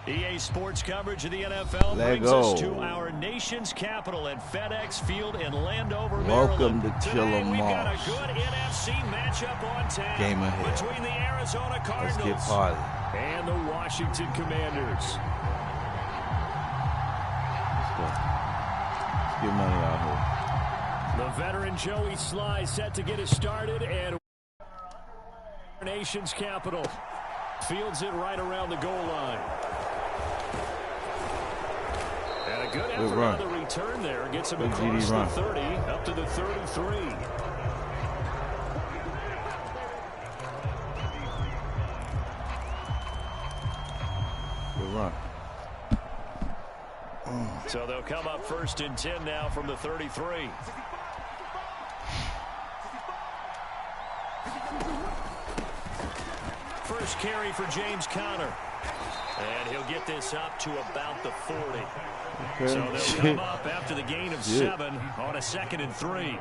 EA Sports coverage of the NFL brings us to our nation's capital at FedEx Field in Landover, Welcome Maryland. to Today we've got a Killamoss. good NFC matchup on tap Game ahead. between the Arizona Cardinals Let's get party. and the Washington Commanders. Let's go. Let's get money out here. The veteran Joey Sly set to get us started, and our nation's capital fields it right around the goal line. And a good effort on the return there. Gets him across the 30, up to the 33. Good run. So they'll come up 1st and 10 now from the 33. First carry for James Conner. And he'll get this up to about the 40. Okay. So they'll come up after the gain of 7 on a 2nd and 3.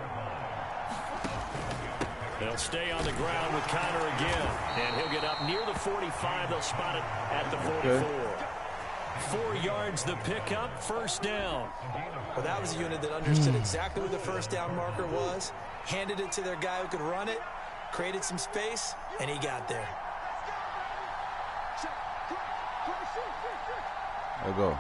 They'll stay on the ground with Conner again. And he'll get up near the 45. They'll spot it at the 44. Okay. 4 yards the pickup, 1st down. Well, that was a unit that understood exactly where the 1st down marker was, handed it to their guy who could run it, created some space, and he got there. There go.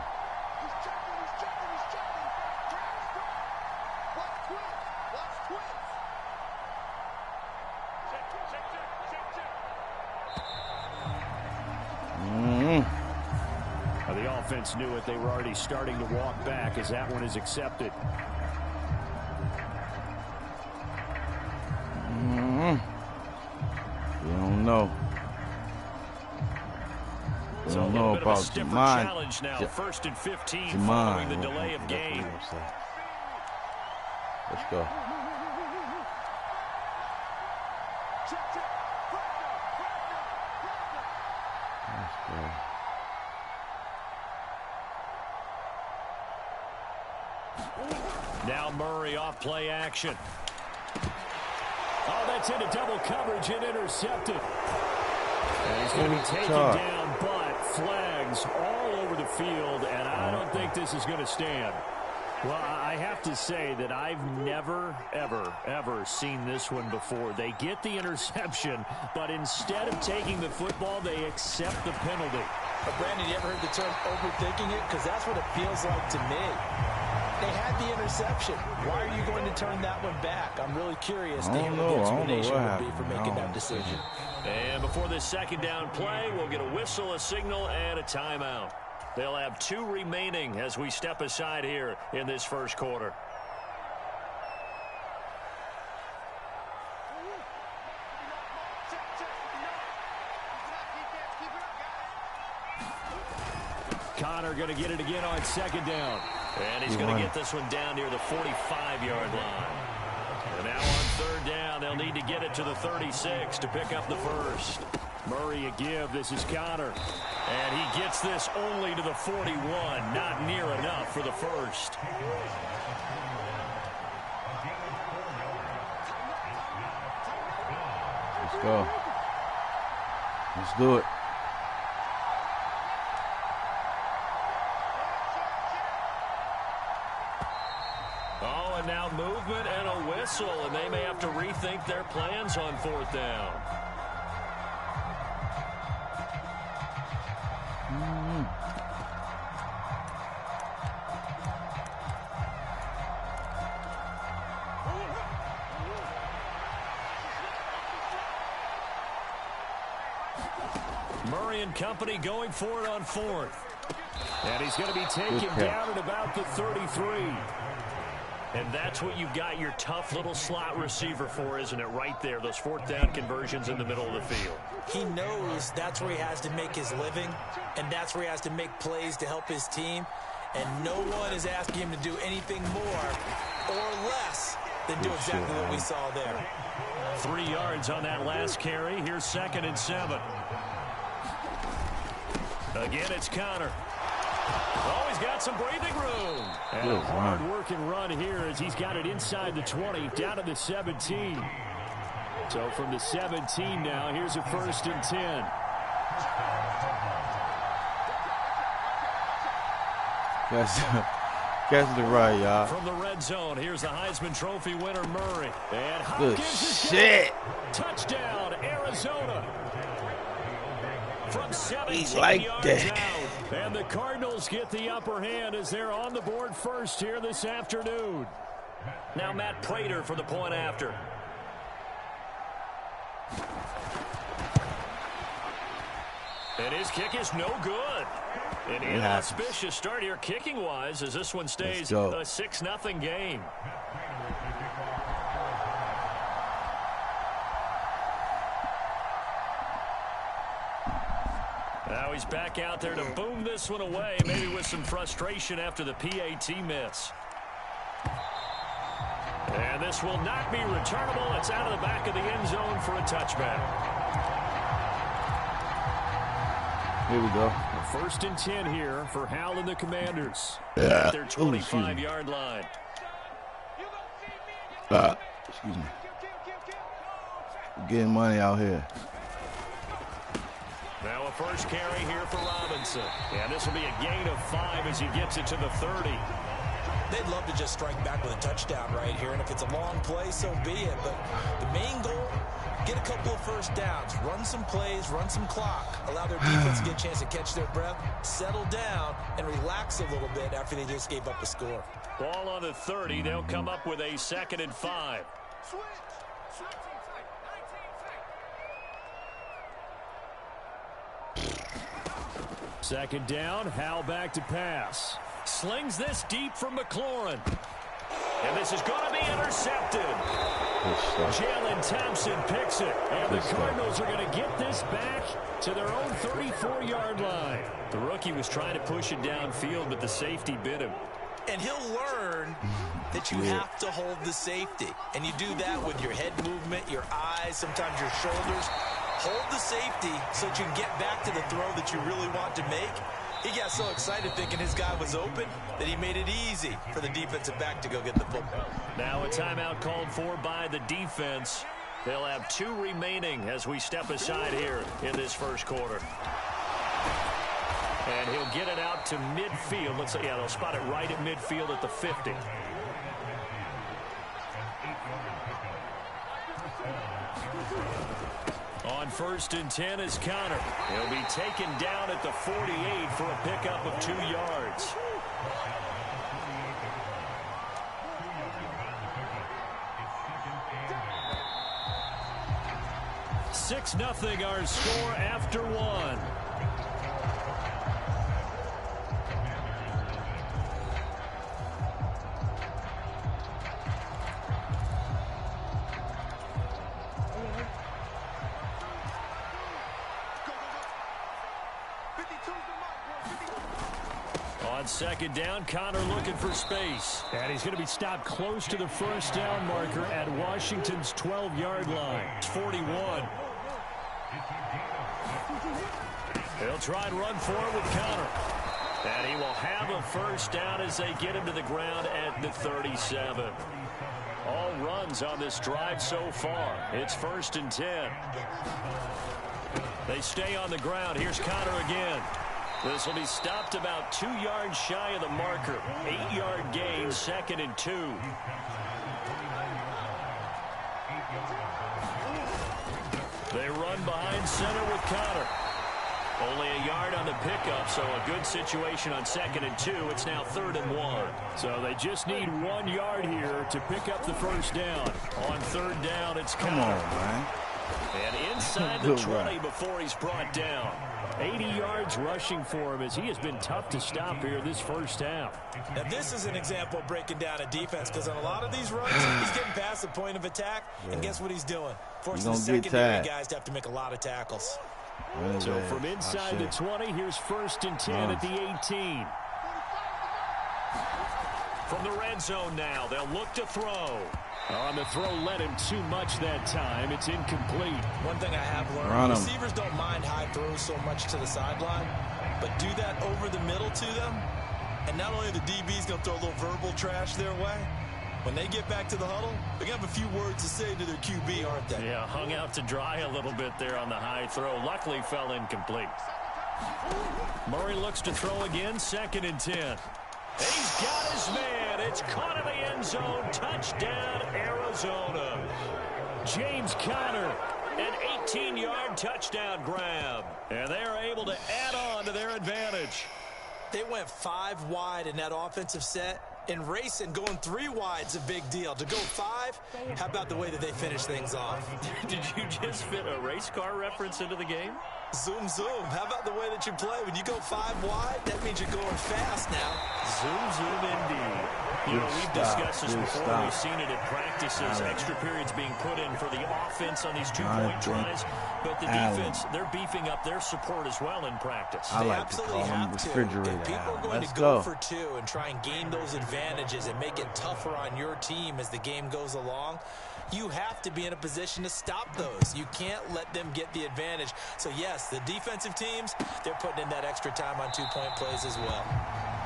The offense knew it. They were already starting to walk back as that one is accepted. We don't know. We don't know about Jamon. Challenge now. 1st and 15 following the delay of game. Let's go. Let's go. Now Murray off play action. Oh, that's into double coverage and intercepted. And he's going to be taken down, but flags all over the field, and I don't think this is going to stand. Well, I have to say that I've never, ever seen this one before. They get the interception, but instead of taking the football, they accept the penalty. But Brandon, you ever heard the term overthinking it? Because that's what it feels like to me. They had the interception. Why are you going to turn that one back? I'm really curious to hear what the explanation would be for making that decision. And before this 2nd down play, we'll get a whistle, a signal, and a timeout. They'll have 2 remaining as we step aside here in this 1st quarter. Conner going to get it again on 2nd down. And he's going to get this one down near the 45-yard line. And now on 3rd down, they'll need to get it to the 36 to pick up the 1st. Murray a give. This is Conner. And he gets this only to the 41. Not near enough for the 1st. Let's go. Let's do it. Oh, and now movement and a whistle, and they may have to rethink their plans on 4th down. Murray and company going for it on 4th. And he's going to be taken down at about the 33. And that's what you've got your tough little slot receiver for, isn't it? Right there, those 4th down conversions in the middle of the field. He knows that's where he has to make his living, and that's where he has to make plays to help his team. And no one is asking him to do anything more or less than do exactly what we saw there. 3 yards on that last carry. Here's 2nd and 7. Again, it's Conner. Oh, he's got some breathing room. And a hard-working run here as he's got it inside the 20, down to the 17. So from the 17 now, here's a 1st and 10. Catch the right, y'all. From the red zone, here's the Heisman Trophy winner, Murray. And Good shit. Touchdown, Arizona. From 17 like yards that. out. And the Cardinals get the upper hand as they're on the board first here this afternoon. Now Matt Prater for the point after. And his kick is no good. An inauspicious start here kicking-wise as this one stays a 6-0 game. Now he's back out there to boom this one away, maybe with some frustration after the PAT miss. And this will not be returnable. It's out of the back of the end zone for a touchback. Here we go. First and 10 here for Hal and the Commanders. At their 25-yard line. Excuse me. We're getting money out here. Now a first carry here for Robinson. And this will be a gain of 5 as he gets it to the 30. They'd love to just strike back with a touchdown right here, and if it's a long play, so be it. But the main goal, get a couple of first downs, run some plays, run some clock, allow their defense to get a chance to catch their breath, settle down, and relax a little bit after they just gave up a score. Ball on the 30. They'll come up with a 2nd and 5. Second down, Hal back to pass. Slings this deep from McLaurin. And this is going to be intercepted. Jalen Thompson picks it. And the Cardinals are going to get this back to their own 34-yard line. The rookie was trying to push it downfield, but the safety bit him. And he'll learn that you have to hold the safety. And you do that with your head movement, your eyes, sometimes your shoulders. Hold the safety so that you can get back to the throw that you really want to make. He got so excited thinking his guy was open that he made it easy for the defensive back to go get the football. Now a timeout called for by the defense. They'll have 2 remaining as we step aside here in this first quarter. And he'll get it out to midfield. Let's say, they'll spot it right at midfield at the 50. On 1st and 10 is Connor. He'll be taken down at the 48 for a pickup of 2 yards. Six 0 our score after 1. On 2nd down, Connor looking for space. And he's going to be stopped close to the first down marker at Washington's 12-yard line. It's 41. He'll try and run for it with Connor. And he will have a first down as they get him to the ground at the 37. All runs on this drive so far. It's 1st and 10. They stay on the ground. Here's Connor again. This will be stopped about 2 yards shy of the marker. 8-yard gain, 2nd and 2. They run behind center with Connor. Only a yard on the pickup, so a good situation on 2nd and 2. It's now 3rd and 1. So they just need 1 yard here to pick up the first down. On 3rd down, it's Connor. Come on, man. And inside the 20 before he's brought down. 80 yards rushing for him as he has been tough to stop here this first half. Now this is an example of breaking down a defense, because on a lot of these runs, he's getting past the point of attack, and guess what he's doing? Forcing the secondary guys to have to make a lot of tackles. So from inside the 20, here's 1st and 10 at the 18. From the red zone now, they'll look to throw. On the throw, led him too much that time. It's incomplete. One thing I have learned, receivers don't mind high throws so much to the sideline, but do that over the middle to them, and not only the DB's going to throw a little verbal trash their way, when they get back to the huddle, they're going to have a few words to say to their QB, aren't they? Yeah, hung out to dry a little bit there on the high throw. Luckily, fell incomplete. Murray looks to throw again, 2nd and 10. He's got his man. It's caught in the end zone. Touchdown, Arizona. James Conner, an 18-yard touchdown grab. And they are able to add on to their advantage. They went 5 wide in that offensive set. And racing, going 3 wide's a big deal. To go 5, how about the way that they finish things off? Did you just fit a race car reference into the game? Zoom, zoom. How about the way that you play? When you go 5 wide, that means you're going fast now. Zoom, zoom indeed. You know, we've discussed this before. We've seen it at practices, extra periods being put in for the offense on these 2-point tries. But the defense, they're beefing up their support as well in practice. I like to call them refrigerator. If people are going to go for 2 and try and gain those advantages and make it tougher on your team as the game goes along, you have to be in a position to stop those. You can't let them get the advantage. So, yes, the defensive teams, they're putting in that extra time on 2-point plays as well.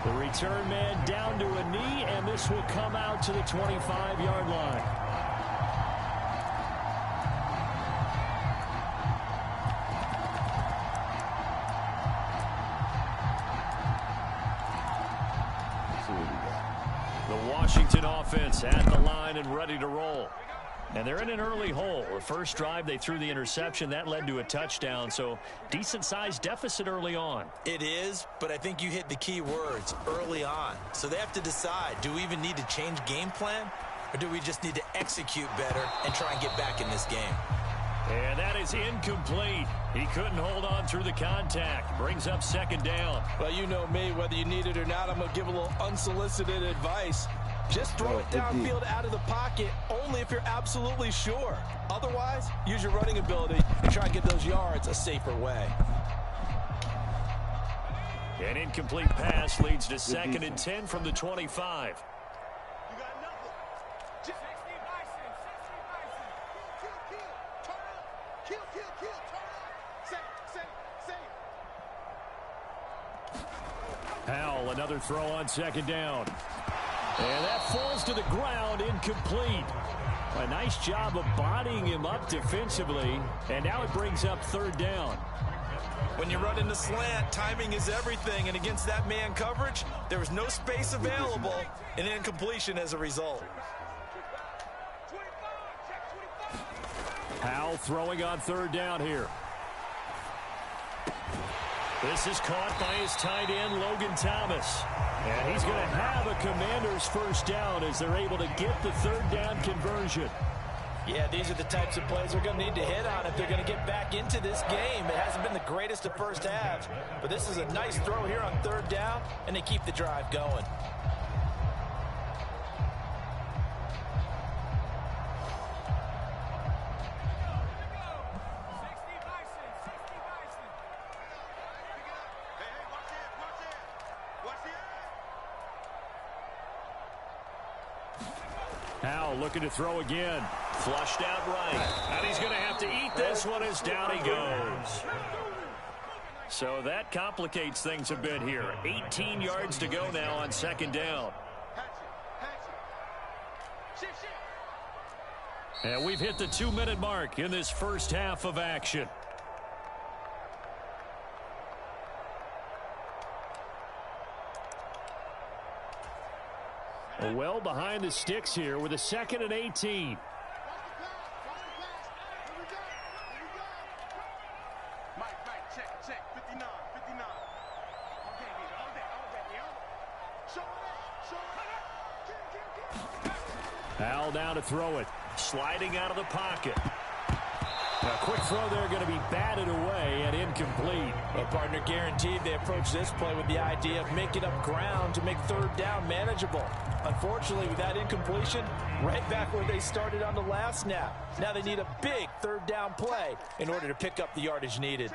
The return man down to a knee, and this will come out to the 25-yard line. The Washington offense at the line and ready to roll. And they're in an early hole. The first drive, they threw the interception. That led to a touchdown, so decent-sized deficit early on. It is, but I think you hit the key words, early on. So they have to decide, do we even need to change game plan, or do we just need to execute better and try and get back in this game? And that is incomplete. He couldn't hold on through the contact. Brings up second down. Well, you know me, whether you need it or not, I'm going to give a little unsolicited advice. Just throw it downfield out of the pocket only if you're absolutely sure. Otherwise, use your running ability and try and get those yards a safer way. An incomplete pass leads to 2nd and 10 from the 25. Powell, another throw on 2nd down. And that falls to the ground, incomplete. A nice job of bodying him up defensively. And now it brings up 3rd down. When you run in the slant, timing is everything. And against that man coverage, there was no space available, and incompletion as a result. Powell throwing on 3rd down here. This is caught by his tight end, Logan Thomas. And he's going to have a Commanders first down as they're able to get the 3rd down conversion. Yeah, these are the types of plays they're going to need to hit on if they're going to get back into this game. It hasn't been the greatest of first halves, but this is a nice throw here on 3rd down, and they keep the drive going. Powell looking to throw again. Flushed out right. And he's going to have to eat this one as down he goes. So that complicates things a bit here. 18 yards to go now on 2nd down. And we've hit the 2-minute mark in this first half of action. Well behind the sticks here with a 2nd and 18. Powell down to throw it. Sliding out of the pocket. A quick throw there going to be batted away and incomplete. Well, partner, guaranteed they approach this play with the idea of making up ground to make 3rd down manageable. Unfortunately, with that incompletion, right back where they started on the last snap. Now they need a big 3rd down play in order to pick up the yardage needed.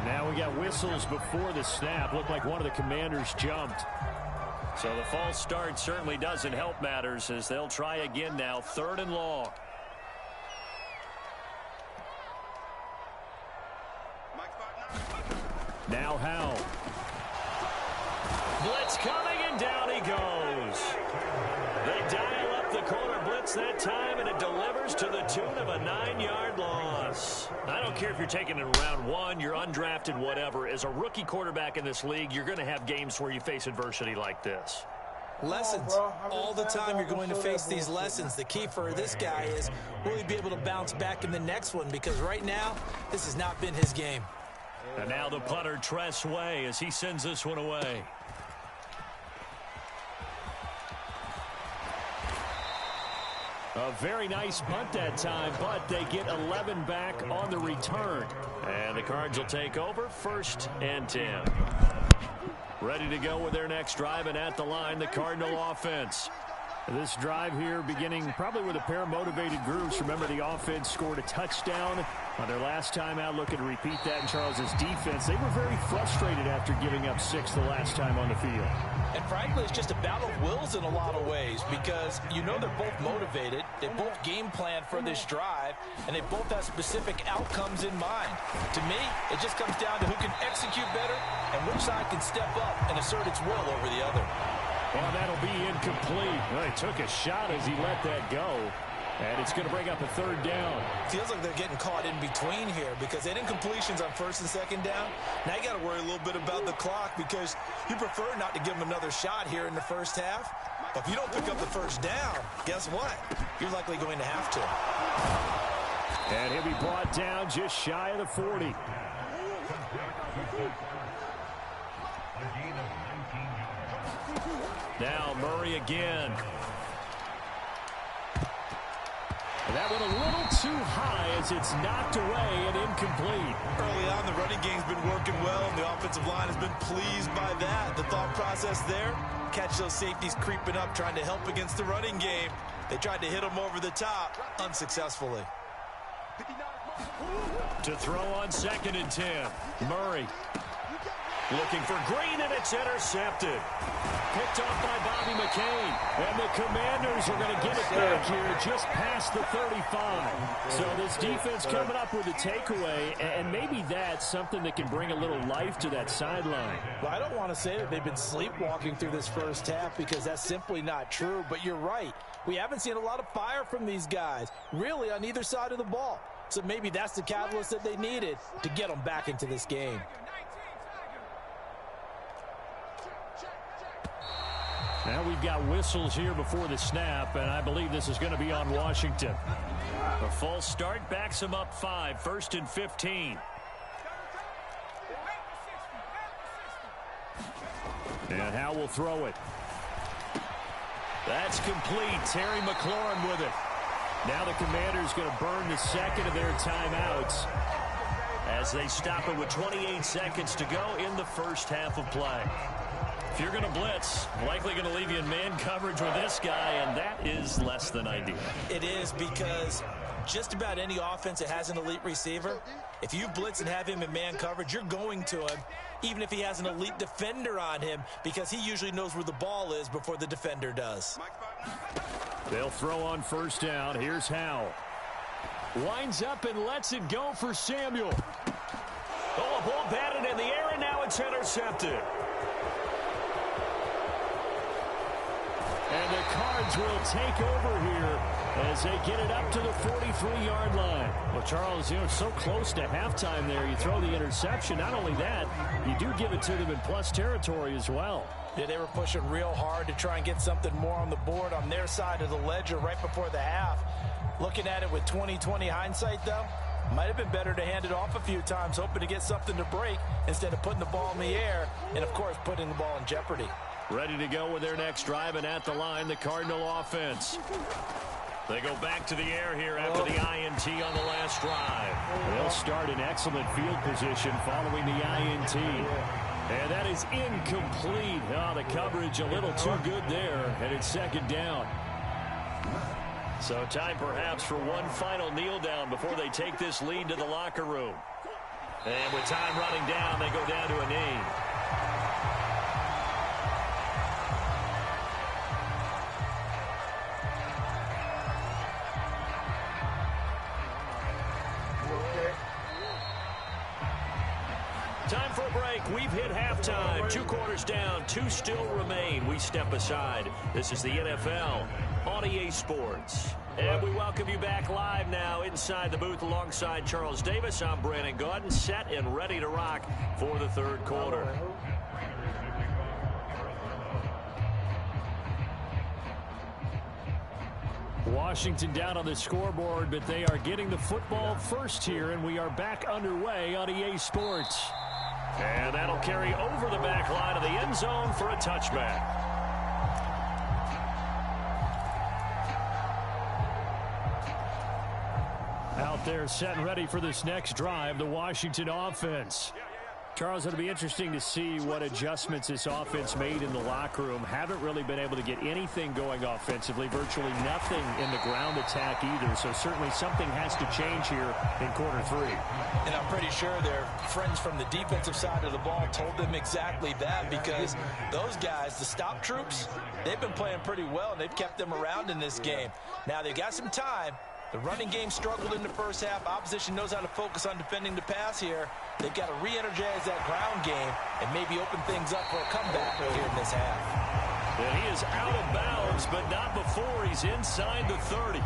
Now we got whistles before the snap. Looked like one of the Commanders jumped. So the false start certainly doesn't help matters as they'll try again now. 3rd and long. Now Howell. Blitz coming and down he goes. They dial up up the corner blitz that time, and it delivers to the tune of a 9-yard loss. I don't care if you're taking it in round 1, you're undrafted, whatever. As a rookie quarterback in this league, you're going to have games where you face adversity like this. Lessons. All the time you're going to face these lessons. The key for this guy is, will he be able to bounce back in the next one? Because right now, this has not been his game. And now the punter, Tress Way, as he sends this one away. A very nice punt that time, but they get 11 back on the return. And the Cards will take over 1st and 10. Ready to go with their next drive, and at the line, the Cardinal offense. This drive here beginning probably with a pair of motivated groups. Remember, the offense scored a touchdown on their last time out, looking to repeat that in Charles's defense. They were very frustrated after giving up 6 the last time on the field. And frankly, it's just a battle of wills in a lot of ways, because you know they're both motivated, they both game plan for this drive, and they both have specific outcomes in mind. To me, it just comes down to who can execute better and which side can step up and assert its will over the other. Well, that'll be incomplete. Well, he took a shot as he let that go. And it's going to bring up a 3rd down. Feels like they're getting caught in between here, because they had incompletions on 1st and 2nd down. Now you got to worry a little bit about the clock, because you prefer not to give them another shot here in the first half. But if you don't pick up the 1st down, guess what? You're likely going to have to. And he'll be brought down just shy of the 40. Now Murray again. That went a little too high as it's knocked away and incomplete. Early on, the running game's been working well, and the offensive line has been pleased by that. The thought process there, catch those safeties creeping up, trying to help against the running game. They tried to hit them over the top, unsuccessfully. To throw on 2nd and 10, Murray. Looking for Green, and it's intercepted. Picked off by Bobby McCain. And the Commanders are going to get it back here just past the 35. So this defense coming up with a takeaway, and maybe that's something that can bring a little life to that sideline. Well, I don't want to say that they've been sleepwalking through this first half, because that's simply not true. But you're right. We haven't seen a lot of fire from these guys, really, on either side of the ball. So maybe that's the catalyst that they needed to get them back into this game. Now we've got whistles here before the snap, and I believe this is going to be on Washington. A false start backs him up 5, 1st and 15. And Howe will throw it. That's complete. Terry McLaurin with it. Now the Commanders going to burn the 2nd of their timeouts as they stop it with 28 seconds to go in the first half of play. If you're going to blitz, likely going to leave you in man coverage with this guy, and that is less than ideal. It is, because just about any offense that has an elite receiver, if you blitz and have him in man coverage, you're going to him, even if he has an elite defender on him, because he usually knows where the ball is before the defender does. They'll throw on 1st down. Here's Howe. Winds up and lets it go for Samuel. Oh, a ball batted in the air, and now it's intercepted. And the Cards will take over here as they get it up to the 43-yard line. Well, Charles, it's so close to halftime there. You throw the interception. Not only that, you do give it to them in plus territory as well. Yeah, they were pushing real hard to try and get something more on the board on their side of the ledger right before the half. Looking at it with 20/20 hindsight, though, might have been better to hand it off a few times, hoping to get something to break instead of putting the ball in the air and, of course, putting the ball in jeopardy. Ready to go with their next drive, and at the line, the Cardinal offense. They go back to the air here after the INT on the last drive. They'll start in excellent field position following the INT. And that is incomplete. Oh, the coverage a little too good there, and it's 2nd down. So time perhaps for one final kneel down before they take this lead to the locker room. And with time running down, they go down to a knee. Time for a break. We've hit halftime. 2 quarters down. 2 still remain. We step aside. This is the NFL on EA Sports. And we welcome you back live now inside the booth alongside Charles Davis. I'm Brandon Gaudin, set and ready to rock for the 3rd quarter. Washington down on the scoreboard, but they are getting the football first here, and we are back underway on EA Sports. And that'll carry over the back line of the end zone for a touchback. Out there set and ready for this next drive, the Washington offense. Charles, it'll be interesting to see what adjustments this offense made in the locker room. Haven't really been able to get anything going offensively, virtually nothing in the ground attack either. So certainly something has to change here in quarter 3. And I'm pretty sure their friends from the defensive side of the ball told them exactly that, because those guys, the stop troops, they've been playing pretty well, and they've kept them around in this game. Now they've got some time. The running game struggled in the first half. Opposition knows how to focus on defending the pass here. They've got to re-energize that ground game and maybe open things up for a comeback here in this half. And he is out of bounds, but not before he's inside the 30.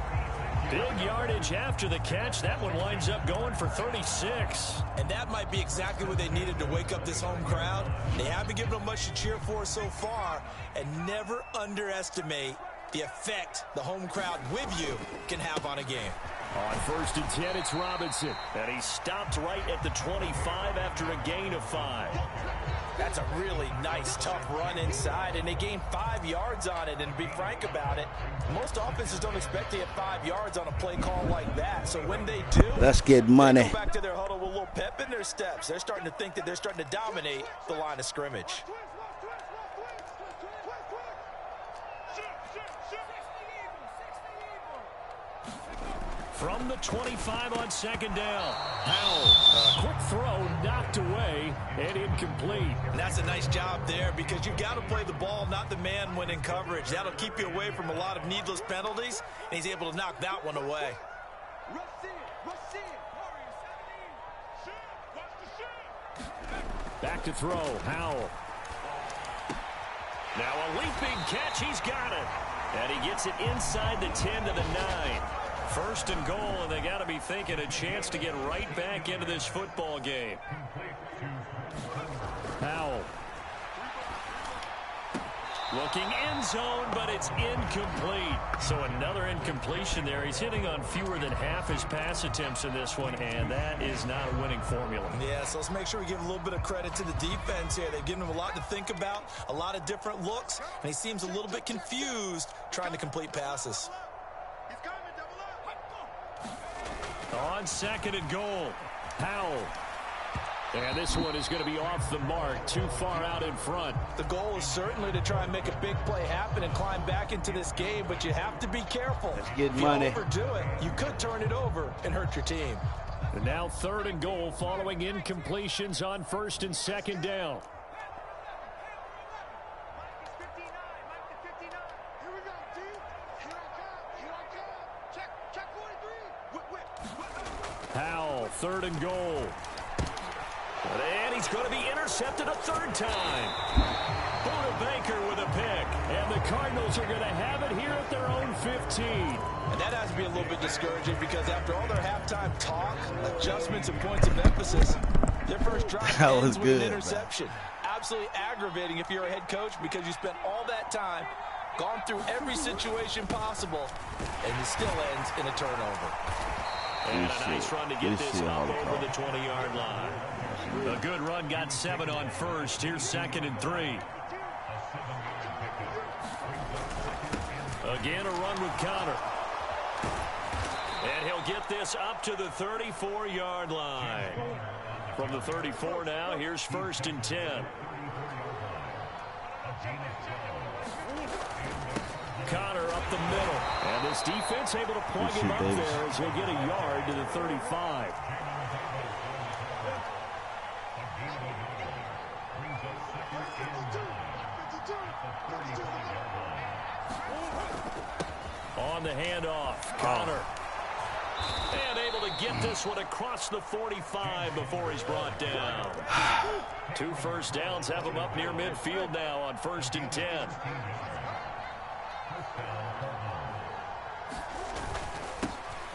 Big yardage after the catch. That one winds up going for 36. And that might be exactly what they needed to wake up this home crowd. They haven't given them much to cheer for so far, and never underestimate the effect the home crowd with you can have on a game. On 1st and 10, it's Robinson. And he stopped right at the 25 after a gain of 5. That's a really nice, tough run inside, and they gained 5 yards on it. And to be frank about it, most offenses don't expect to get 5 yards on a play call like that. So when they do, let's get money. They go back to their huddle with a little pep in their steps. They're starting to think that they're starting to dominate the line of scrimmage. From the 25 on 2nd down. Powell, a quick throw knocked away and incomplete. And that's a nice job there, because you've got to play the ball, not the man when in coverage. That'll keep you away from a lot of needless penalties, and he's able to knock that one away. Back to throw, Howell. Now a leaping catch, he's got it. And he gets it inside the 10 to the 9. 1st and goal, and they got to be thinking a chance to get right back into this football game. Powell. Looking end zone, but it's incomplete. So another incompletion there. He's hitting on fewer than half his pass attempts in this one, and that is not a winning formula. Yeah, so let's make sure we give a little bit of credit to the defense here. They've given him a lot to think about, a lot of different looks, and he seems a little bit confused trying to complete passes. On 2nd and goal, Powell. And this one is going to be off the mark, too far out in front. The goal is certainly to try and make a big play happen and climb back into this game, but you have to be careful. Let's get money. If you overdo it, you could turn it over and hurt your team. And now 3rd and goal following incompletions on 1st and 2nd down. Powell, 3rd and goal. And he's going to be intercepted a 3rd time. Buda Baker with a pick. And the Cardinals are going to have it here at their own 15. And that has to be a little bit discouraging, because after all their halftime talk, adjustments, and points of emphasis, their first drive ends with an interception. Man. Absolutely aggravating if you're a head coach, because you spent all that time, gone through every situation possible, and it still ends in a turnover. And a nice run to get this up over the 20-yard line. A good run, got 7 on 1st. Here's 2nd and 3. Again, a run with Connor. And he'll get this up to the 34-yard line. From the 34 now, here's 1st and 10. Connor up the middle. And this defense able to plug him up there as he'll get a yard to the 35. On the handoff, Connor. And able to get this one across the 45 before he's brought down. 2 first downs have him up near midfield now on 1st and 10.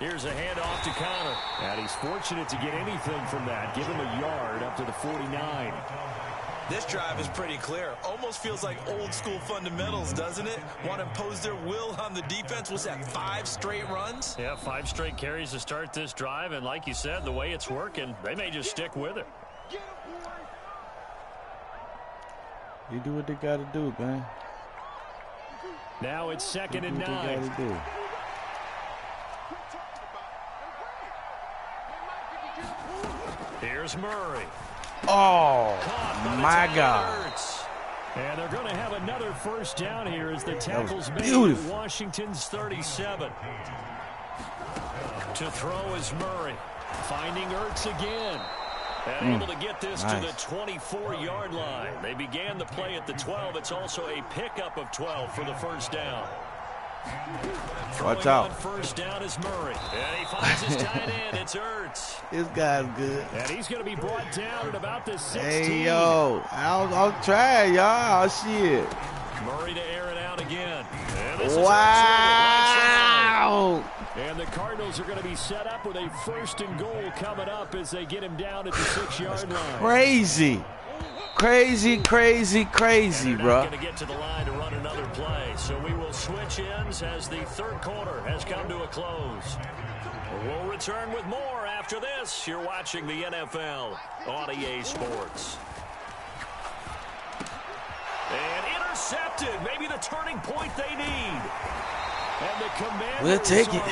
Here's a handoff to Connor. And he's fortunate to get anything from that. Give him a yard up to the 49. This drive is pretty clear. Almost feels like old school fundamentals, doesn't it? Want to impose their will on the defense. Was that 5 straight runs? Yeah, 5 straight carries to start this drive. And like you said, the way it's working, they may just stick with it. You do what they got to do, man. Now it's 2nd and 9. What they got to do. Here's Murray. Oh, my God. And they're going to have another first down here as the tackle's made at Washington's 37. To throw is Murray. Finding Ertz again. And able to get this to the 24-yard line. They began the play at the 12. It's also a pickup of 12 for the first down. Watch out. First down is Murray. And he finds his tight end. It's Ertz. This guy's good. And he's going to be brought down at about the 16. Hey, yo. I'll try, y'all. Shit. Murray to air it out again. And this wow. And the Cardinals are going to be set up with a 1st and goal coming up as they get him down at the 6-yard line. Crazy. Crazy, crazy, crazy, bro. Going to get to the line to run another play. So we will switch ends as the 3rd quarter has come to a close. We'll return with more after this. You're watching the NFL on EA Sports. And intercepted. Maybe the turning point they need. And the Commanders we'll take it.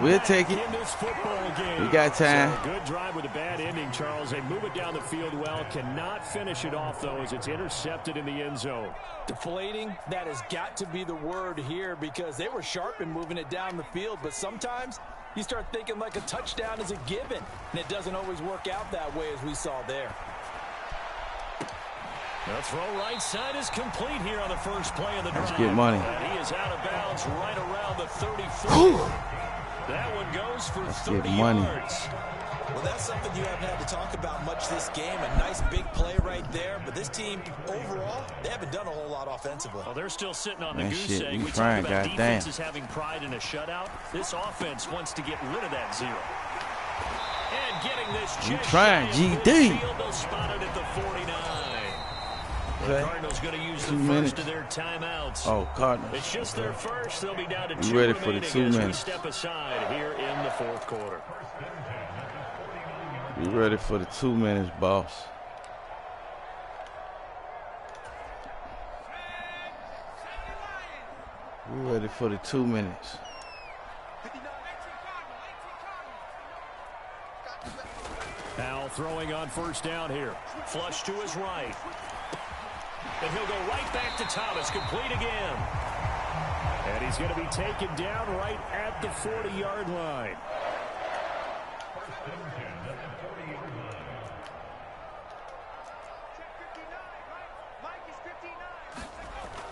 We'll take it. In this football game. We got time. So a good drive with a bad ending, Charles. They move it down the field well. Cannot finish it off, though, as it's intercepted in the end zone. Deflating, that has got to be the word here because they were sharp in moving it down the field. But sometimes you start thinking like a touchdown is a given. And it doesn't always work out that way as we saw there. The throw right side is complete here on the first play of the drive. Let's get money. And he is out of bounds right around the 34. That one goes for 30 yards. Well, that's something you haven't had to talk about much this game. A nice big play right there. But this team, overall, they haven't done a whole lot offensively. Well, they're still sitting on the Man, goose shit, egg. We trying, talk about goddamn. defenses having pride in a shutout. This offense wants to get rid of that 0. And getting this you trying, GD. Spotted at the 49. The Cardinals going to use the 2 first minutes. of their timeouts. Oh, Cardinals. It's just their first. They'll be down to 2 ready for the remaining 2 as minutes. we step aside here in the 4th quarter. You ready for the 2 minutes, boss? We ready for the 2 minutes. Now throwing on first down here. Flush to his right. And he'll go right back to Thomas. Complete again. And he's going to be taken down right at the 40-yard line.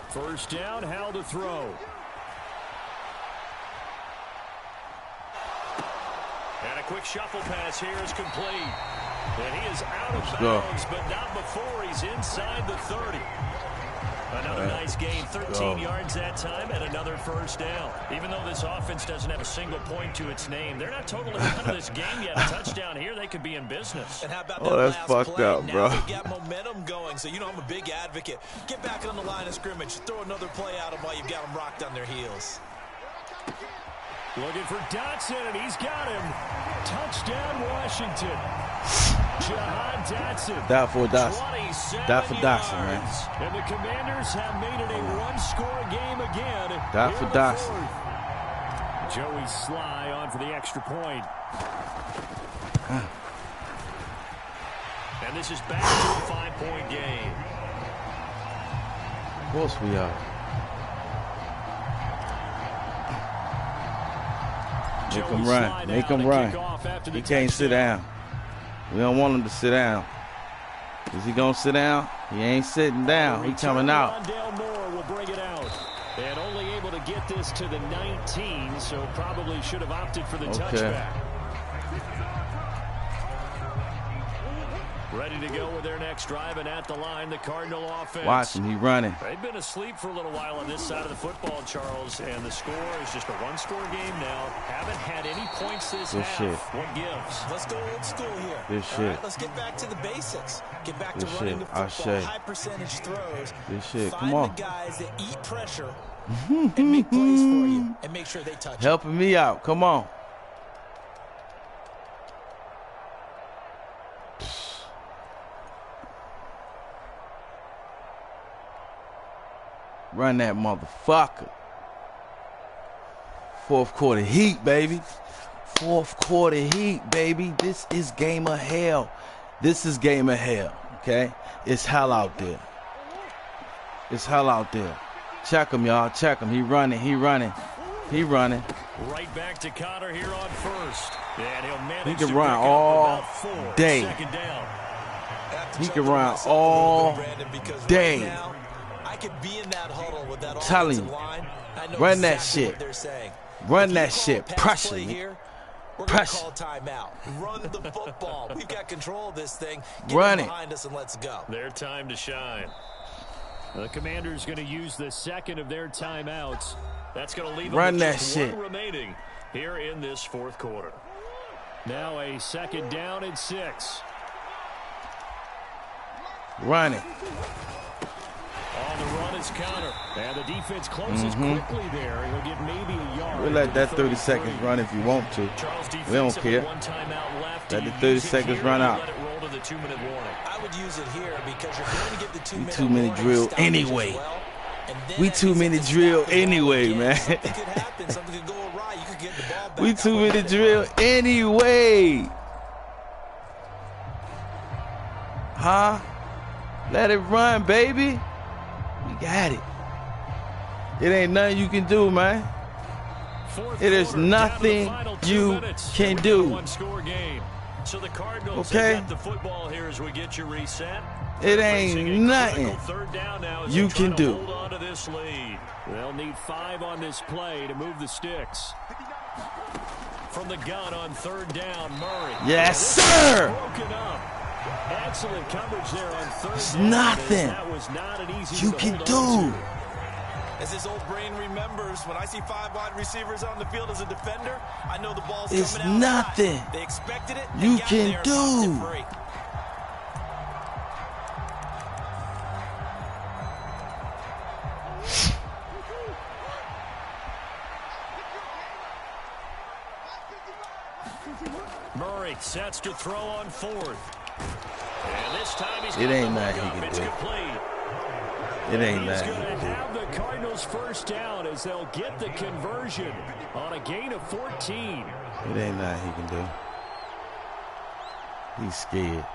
First down, Hal to throw. And a quick shuffle pass here is complete. And he is out of bounds, but not before he's inside the 30. Another nice gain, 13 yards that time, and another first down. Even though this offense doesn't have a single point to its name, they're not totally out of this game yet. A touchdown here, they could be in business. And how about that that's last fucked play? Up, bro. Now they got momentum going, so you know I'm a big advocate. Get back on the line of scrimmage. Throw another play at them while you've got them rocked on their heels. Looking for Dotson, and he's got him. Touchdown, Washington. Jahan Dotson. That for Dotson. That for Dotson, man. And the Commanders have made it a one-score game again. That for Dotson. Joey Sly on for the extra point. And this is back to a 5-point game. Of course we are. Make him run. Make him run. He can't sit down. We don't want him to sit down. Is he going to sit down? He ain't sitting down. He coming out. Moore will bring it out. And only able to get this to the 19, so probably should have opted for the touchback. Ready to go with their next drive, and at the line, the Cardinal offense. Watch him, he running. They've been asleep for a little while on this side of the football, Charles, and the score is just a one-score game now. Haven't had any points this half. Shit. What gives? Let's go old school here. This shit. Right, let's get back to the basics. Get back to running the football, high percentage throws. This shit, Find come on. the guys that eat pressure and make plays for you and make sure they touch it. Helping me out, come on. Run that motherfucker. Fourth quarter heat, baby. Fourth quarter heat, baby. This is game of hell. This is game of hell, okay? It's hell out there. It's hell out there. Check him, y'all. Check him. He running. He running. He running. Right back to Connor here on first. And he'll manage He can to run pick up all about 4. day. Second down. He can run all day. Right now, I could be in that huddle with that Telling you. line. I know Run that exactly shit. what they're saying. Run If you that call shit. a pass Pressure play me. here, we're going to Pressure. call timeout. Run the football. We've got control of this thing. Get Run it. behind us and let's go. Their time to shine. The Commanders going to use the second of their timeouts. That's going to leave them Run with that just shit. one remaining here in this fourth quarter. Now a second down and 6. Run it. On the run is Connor. And the defense closes quickly there. He'll get maybe a yard. We'll let that 30 seconds run if you want to. We don't care. Let the 30 seconds run out. Let it roll to the 2-minute warning. I would use it here because you're going to get the 2-minute two-minute warning drill stoppage anyway. as well. And then We that 2-minute means if you drill stop the ball anyway, again, man. Something could happen. Something could go awry. You could get the ball back. We 2-minute drill anyway. Huh? Let it run, baby. We got it. It ain't nothing you can do, man. It is nothing you can do. So the Cardinals Okay? have got the football here as we get you reset. It ain't nothing you can do. Hold on to this lead. They'll need 5 on this play to move the sticks. From the gun on third down, Murray. Yes, sir. Broken up. Excellent coverage there on third There's down. nothing That was not an easy you to can hold do. on to. As his old brain remembers, when I see 5 wide receivers on the field as a defender, I know the ball's It's coming out nothing high. They expected it. you They got can there, do. knocked it free. Murray sets to throw on fourth. And this time he's It ain't got nothing the he can It's do. complete. It ain't He's nothing going you to can do. have the Cardinals first down as they'll get the conversion on a gain of 14. It ain't nothing he can do. He's scared.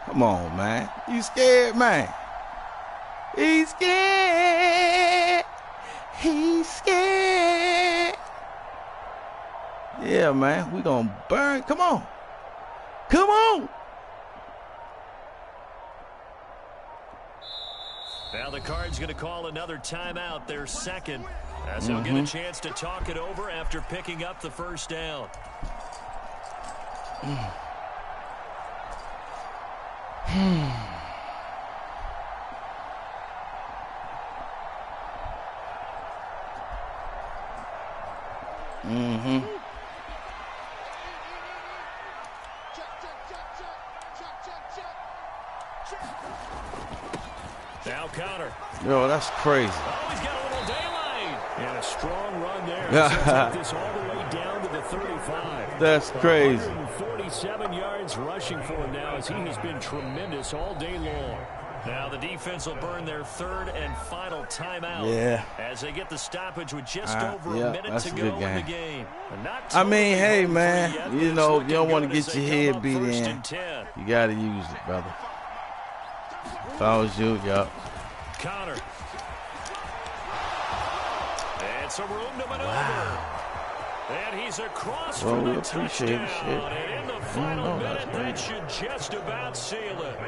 Come on, man. You scared, man. He's scared. He's scared. Yeah, man. We gonna burn. Come on. Come on. Now the Cards going to call another timeout, their second, as they'll get a chance to talk it over after picking up the first down. Now Connor. Yo, that's crazy. Oh, he's got a little daylight. And a strong run there. He'll take this all the way down to the 35. That's crazy. 147 yards rushing for him now as he has been tremendous all day long. Now the defense will burn their third and final timeout. Yeah. As they get the stoppage with just over a minute that's to a go good in the game. game. And not I mean, totally hey, home man, free yet, you but it's know, you looking don't want to good as get they your come head up beat first in. and 10. You got to use it, brother. If I was you, yup. Connor. And some room to maneuver. Wow. And he's across Well, for we the appreciate touchdown. it, shit. And in the final know, that's minute, that should just about seal it.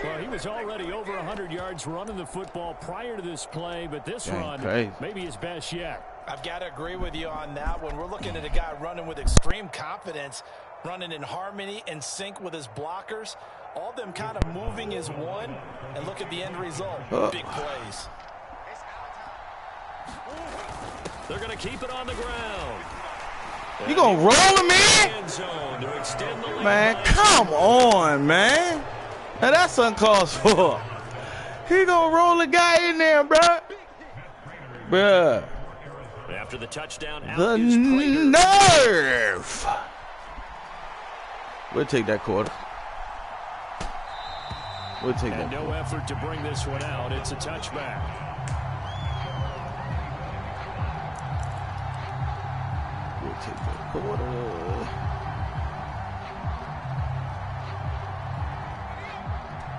Well, he was already over 100 yards running the football prior to this play, but this run crazy. maybe his best yet. I've got to agree with you on that one. We're looking at a guy running with extreme confidence, running in harmony and sync with his blockers. All of them kind of moving as one, and look at the end result. Big plays. They're going to keep it on the ground. You going to roll him in? Man, come on, man. Now that's uncalled for. He going to roll the guy in there, bruh. Bruh. After the touchdown, the nerve. We'll take that quarter. We'll take that. No effort to bring this one out. It's a touchback. We'll take that quarter.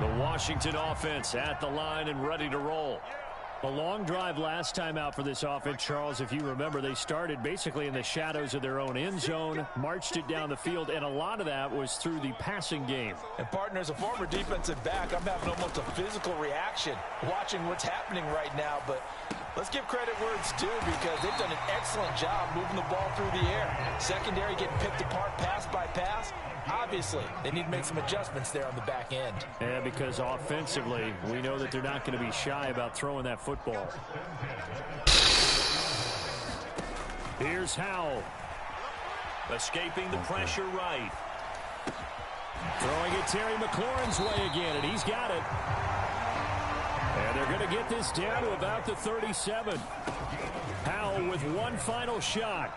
The Washington offense at the line and ready to roll. A long drive last time out for this offense, Charles. If you remember, they started basically in the shadows of their own end zone, marched it down the field, and a lot of that was through the passing game. And, partner, as a former defensive back, I'm having almost a physical reaction watching what's happening right now. But let's give credit where it's due because they've done an excellent job moving the ball through the air. Secondary getting picked apart pass by pass. Obviously, they need to make some adjustments there on the back end. Yeah, because offensively, we know that they're not going to be shy about throwing that football. Here's Howell. Escaping the pressure right. Throwing it Terry McLaurin's way again, and he's got it. And they're going to get this down to about the 37. Howell with one final shot.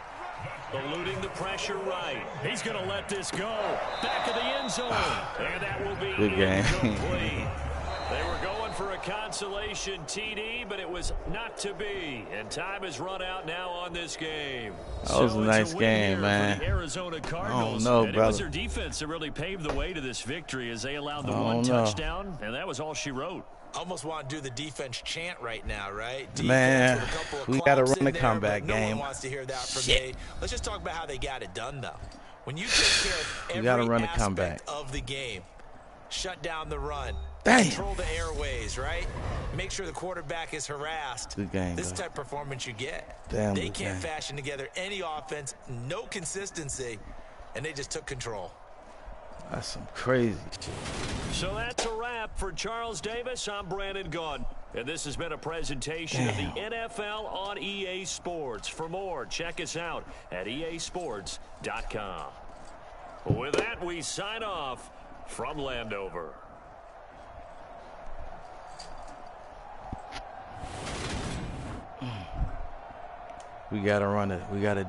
Eluding the pressure right. He's going to let this go. Back of the end zone. And that will be incomplete. They were going for a consolation TD, but it was not to be. And time has run out now on this game. That was a nice game, man. Arizona Cardinals. I don't know, and brother. It was their defense that really paved the way to this victory as they allowed the one touchdown, and that was all she wrote. Almost want to do the defense chant right now, right? Defense man, we got to run the there, comeback no game. One wants to hear that from me. Let's just talk about how they got it done, though. When you take care of every gotta run the aspect comeback of the game, shut down the run, Damn. control the airways, right? Make sure the quarterback is harassed. Good game, this though. type of performance you get. Damn, they can't game. fashion together any offense, no consistency, and they just took control. That's some crazy shit. So that's a wrap for Charles Davis. I'm Brandon Gunn. And this has been a presentation of the NFL on EA Sports. For more, check us out at easports.com. With that, we sign off from Landover. We gotta run it. We gotta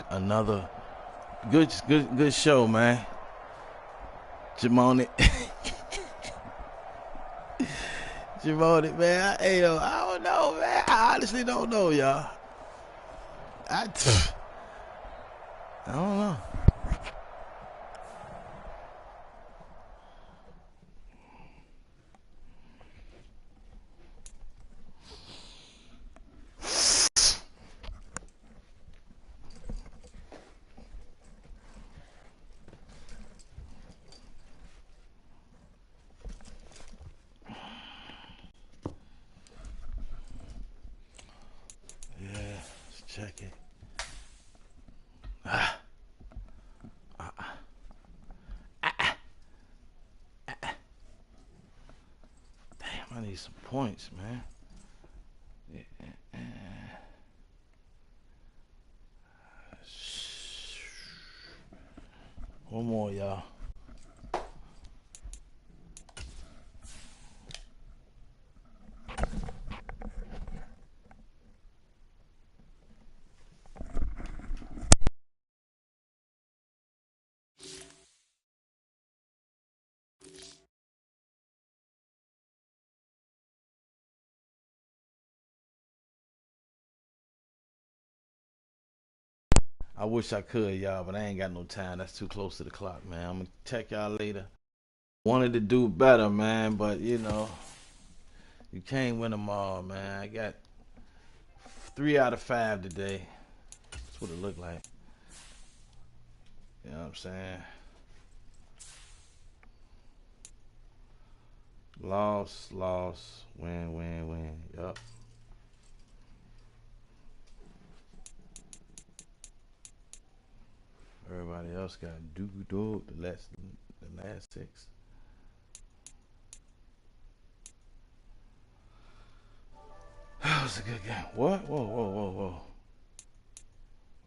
another good show, man. Jamoni. Jamoni, man. I don't know, man. I honestly don't know, y'all. I don't know. Check it. Damn, I need some points, man. One more, y'all. I wish I could, y'all, but I ain't got no time. That's too close to the clock, man. I'm going to check y'all later. Wanted to do better, man, but, you can't win them all, man. I got 3 out of 5 today. That's what it looked like. You know what I'm saying? Loss, win. Yup. Everybody else got the last 6. That was a good game. What? Whoa, whoa, whoa, whoa.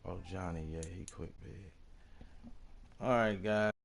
Oh, Johnny, yeah, he quick big. All right, guys.